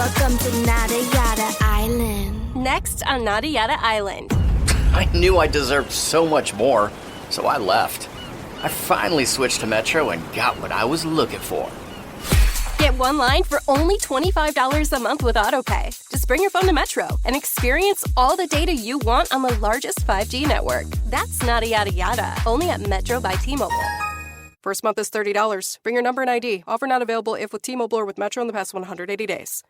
Welcome to Nada Yada Island. Next on Nada Yada Island. I knew I deserved so much more, so I left. I finally switched to Metro and got what I was looking for. Get one line for only $25 a month with AutoPay. Just bring your phone to Metro and experience all the data you want on the largest 5G network. That's Nada Yada Yada, only at Metro by T-Mobile. First month is $30. Bring your number and ID. Offer not available if with T-Mobile or with Metro in the past 180 days.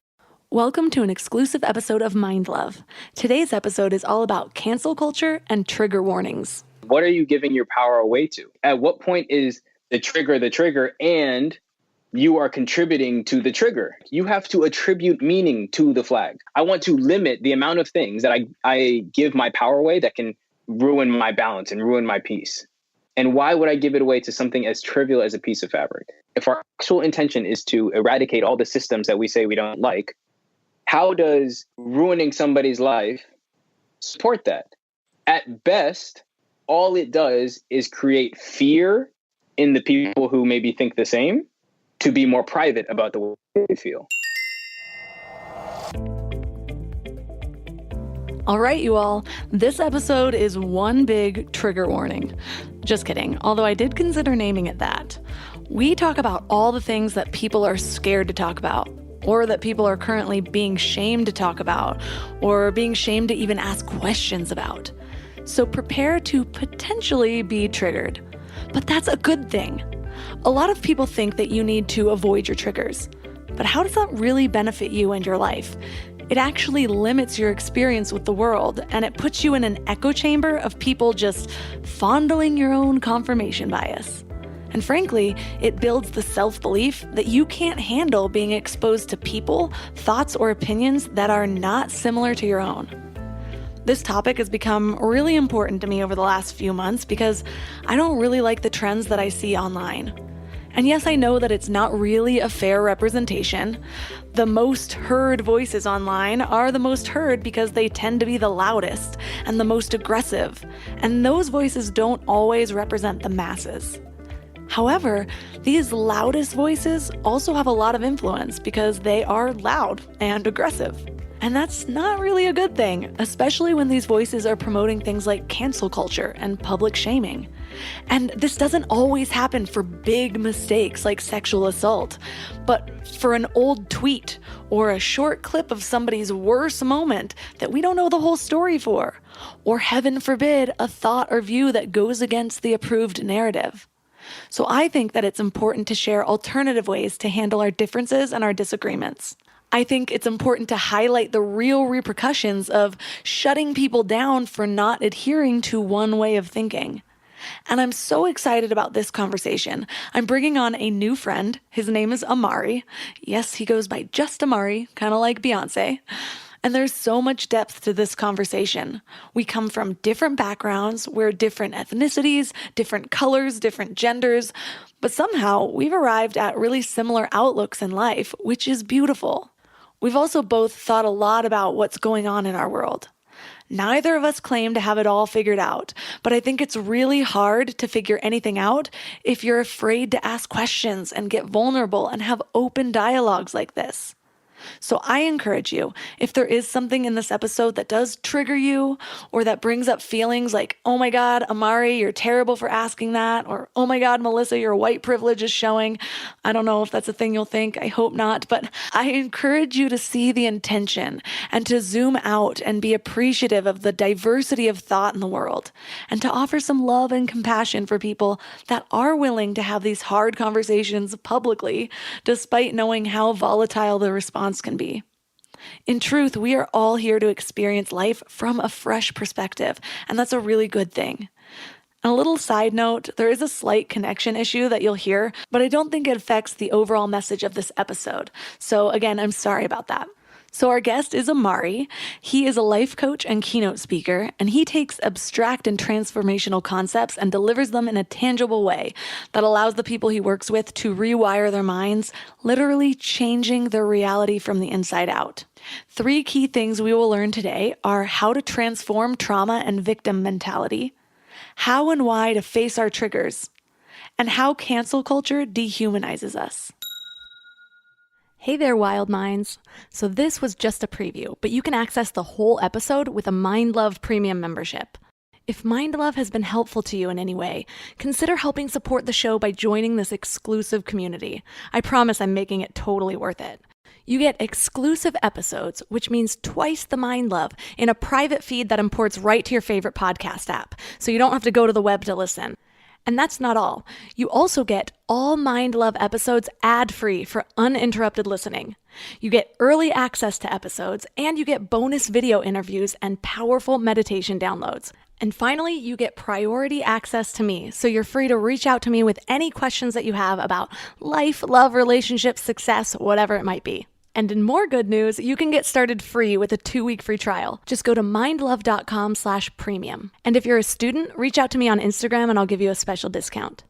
Welcome to an exclusive episode of Mind Love. Today's episode is all about cancel culture and trigger warnings. What are you giving your power away to? At what point is the trigger and you are contributing to the trigger? You have to attribute meaning to the flag. I want to limit the amount of things that I give my power away that can ruin my balance and ruin my peace. And why would I give it away to something as trivial as a piece of fabric? If our actual intention is to eradicate all the systems that we say we don't like, how does ruining somebody's life support that? At best, all it does is create fear in the people who maybe think the same to be more private about the way they feel. All right, you all, this episode is one big trigger warning. Just kidding, although I did consider naming it that. We talk about all the things that people are scared to talk about, or that people are currently being shamed to talk about, or being shamed to even ask questions about. So prepare to potentially be triggered. But that's a good thing. A lot of people think that you need to avoid your triggers. But how does that really benefit you and your life? It actually limits your experience with the world, and it puts you in an echo chamber of people just fondling your own confirmation bias. And frankly, it builds the self-belief that you can't handle being exposed to people, thoughts, or opinions that are not similar to your own. This topic has become really important to me over the last few months because I don't really like the trends that I see online. And yes, I know that it's not really a fair representation. The most heard voices online are the most heard because they tend to be the loudest and the most aggressive, and those voices don't always represent the masses. However, these loudest voices also have a lot of influence because they are loud and aggressive. And that's not really a good thing, especially when these voices are promoting things like cancel culture and public shaming. And this doesn't always happen for big mistakes like sexual assault, but for an old tweet or a short clip of somebody's worst moment that we don't know the whole story for, or heaven forbid, a thought or view that goes against the approved narrative. So I think that it's important to share alternative ways to handle our differences and our disagreements. I think it's important to highlight the real repercussions of shutting people down for not adhering to one way of thinking. And I'm so excited about this conversation. I'm bringing on a new friend. His name is Amari. Yes, he goes by just Amari, kind of like Beyonce. And there's so much depth to this conversation. We come from different backgrounds, we're different ethnicities, different colors, different genders, but somehow we've arrived at really similar outlooks in life, which is beautiful. We've also both thought a lot about what's going on in our world. Neither of us claim to have it all figured out, but I think it's really hard to figure anything out if you're afraid to ask questions and get vulnerable and have open dialogues like this. So I encourage you, if there is something in this episode that does trigger you, or that brings up feelings like, oh my God, Amari, you're terrible for asking that, or oh my God, Melissa, your white privilege is showing. I don't know if that's a thing you'll think, I hope not, but I encourage you to see the intention and to zoom out and be appreciative of the diversity of thought in the world, and to offer some love and compassion for people that are willing to have these hard conversations publicly, despite knowing how volatile the response can be. In truth, we are all here to experience life from a fresh perspective, and that's a really good thing. A little side note, there is a slight connection issue that you'll hear, but I don't think it affects the overall message of this episode. So again, I'm sorry about that. So our guest is Amari. He is a life coach and keynote speaker, and he takes abstract and transformational concepts and delivers them in a tangible way that allows the people he works with to rewire their minds, literally changing their reality from the inside out. 3 key things we will learn today are how to transform trauma and victim mentality, how and why to face our triggers, and how cancel culture dehumanizes us. Hey there, wild minds. So this was just a preview, but you can access the whole episode with a Mind Love Premium membership. If Mind Love has been helpful to you in any way, consider helping support the show by joining this exclusive community. I promise I'm making it totally worth it. You get exclusive episodes, which means twice the Mind Love, in a private feed that imports right to your favorite podcast app, so you don't have to go to the web to listen. And that's not all. You also get all Mind Love episodes ad-free for uninterrupted listening. You get early access to episodes, and you get bonus video interviews and powerful meditation downloads. And finally, you get priority access to me, so you're free to reach out to me with any questions that you have about life, love, relationships, success, whatever it might be. And in more good news, you can get started free with a 2-week free trial. Just go to mindlove.com/premium. And if you're a student, reach out to me on Instagram and I'll give you a special discount.